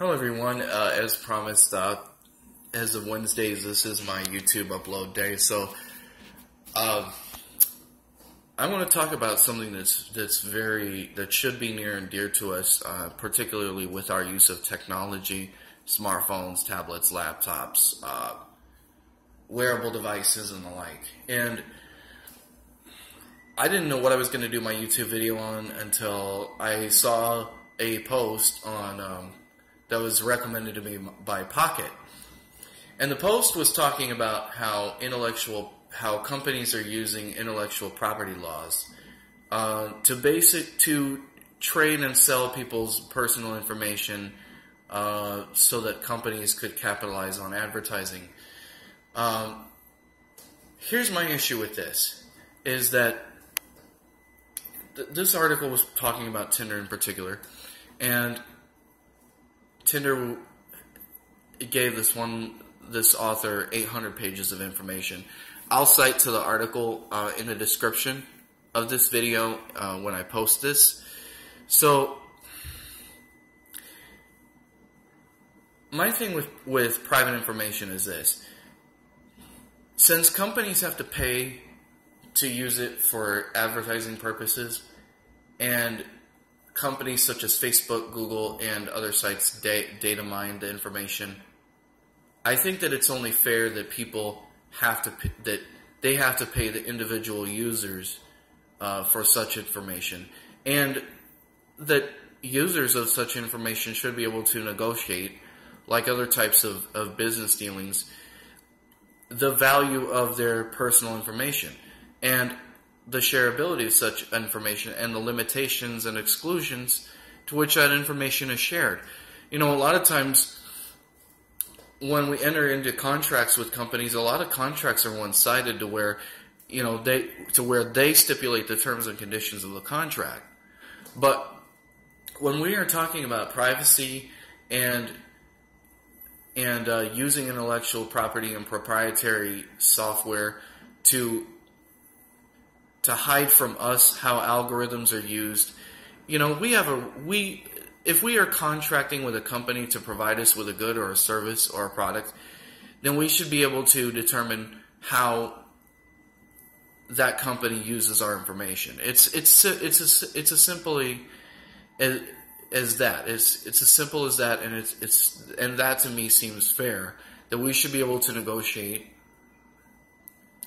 Hello everyone, as promised, as of Wednesdays, this is my YouTube upload day, so I want to talk about something that should be near and dear to us, particularly with our use of technology, smartphones, tablets, laptops, wearable devices, and the like. And I didn't know what I was going to do my YouTube video on until I saw a post on that was recommended to me by Pocket. And the post was talking about how companies are using intellectual property laws to trade and sell people's personal information so that companies could capitalize on advertising. Here's my issue with this, is that this article was talking about Tinder in particular, and Tinder gave this author 800 pages of information. I'll cite to the article in the description of this video when I post this. So, my thing with private information is this. Since companies have to pay to use it for advertising purposes, and companies such as Facebook, Google, and other sites data mine the information, I think that it's only fair that they have to pay the individual users for such information, and that users of such information should be able to negotiate, like other types of business dealings, the value of their personal information and the shareability of such information and the limitations and exclusions to which that information is shared. You know, a lot of times when we enter into contracts with companies, a lot of contracts are one-sided to where, you know, they stipulate the terms and conditions of the contract. But when we are talking about privacy and using intellectual property and proprietary software to hide from us how algorithms are used, you know, if we are contracting with a company to provide us with a good or a service or a product, then we should be able to determine how that company uses our information. It's as simply as that. It's as simple as that, and that to me seems fair, that we should be able to negotiate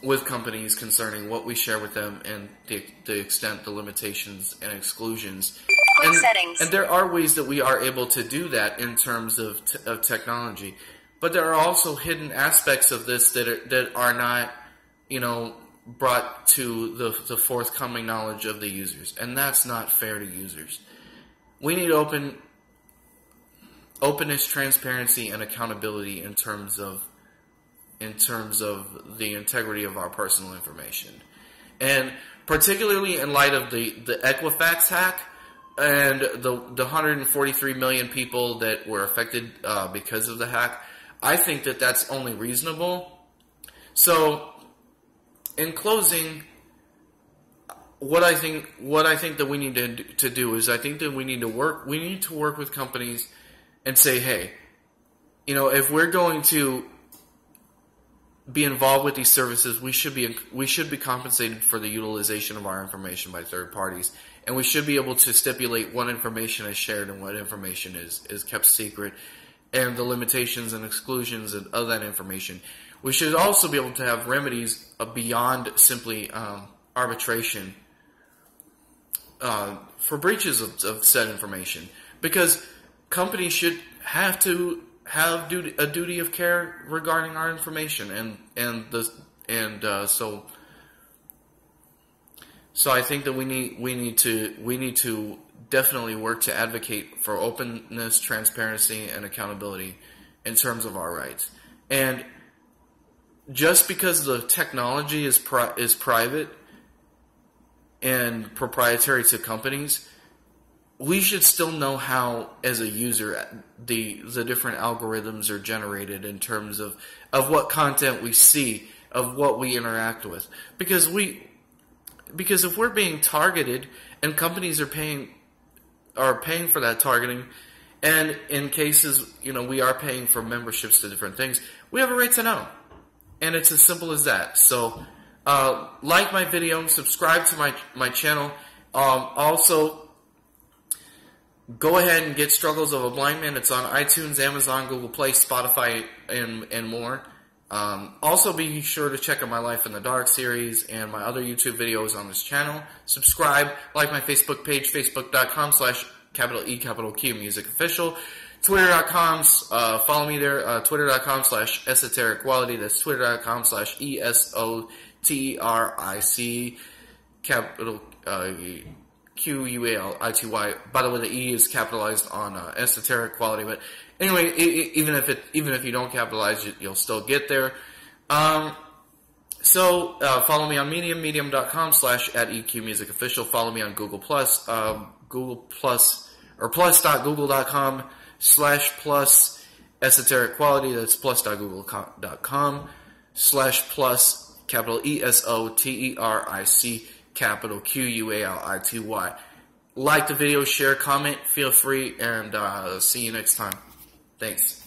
with companies concerning what we share with them and the extent, the limitations and exclusions. And there are ways that we are able to do that in terms of technology. But there are also hidden aspects of this that are not, you know, brought to the forthcoming knowledge of the users. And that's not fair to users. We need openness, transparency, and accountability in terms of the integrity of our personal information. And particularly in light of the Equifax hack and the 143 million people that were affected because of the hack, I think that that's only reasonable. So, in closing, what I think that we need to do is, I think that we need to work with companies and say, hey, you know, if we're going to be involved with these services, we should be compensated for the utilization of our information by third parties, and we should be able to stipulate what information is shared and what information is kept secret, and the limitations and exclusions of that information. We should also be able to have remedies beyond simply arbitration for breaches of said information, because companies should have to have a duty of care regarding our information, so I think that we need to definitely work to advocate for openness, transparency, and accountability in terms of our rights. And just because the technology is private and proprietary to companies, we should still know how, as a user, the different algorithms are generated in terms of what content we see, of what we interact with. Because if we're being targeted and companies are paying for that targeting, And in cases, we are paying for memberships to different things, we have a right to know. And it's as simple as that. So, like my video, subscribe to my channel. Also, go ahead and get Struggles of a Blind Man. It's on iTunes, Amazon, Google Play, Spotify, and more. Also, be sure to check out my Life in the Dark series and my other YouTube videos on this channel. Subscribe, like my Facebook page, facebook.com/E Music Official. Twitter.com, follow me there, twitter.com/esoteric quality. That's twitter.com/ESOTERIC, capital QUALITY. By the way, the E is capitalized on esoteric quality. But anyway, even if you don't capitalize it, you'll still get there. So follow me on Medium, medium.com/@EQMusicOfficial. Follow me on Google Plus, Google Plus or plus.google.com/plus esoteric quality. That's plus.google.com/plus capital ESOTERIC capital QUALITY. Like the video, share, comment, feel free, and see you next time. Thanks.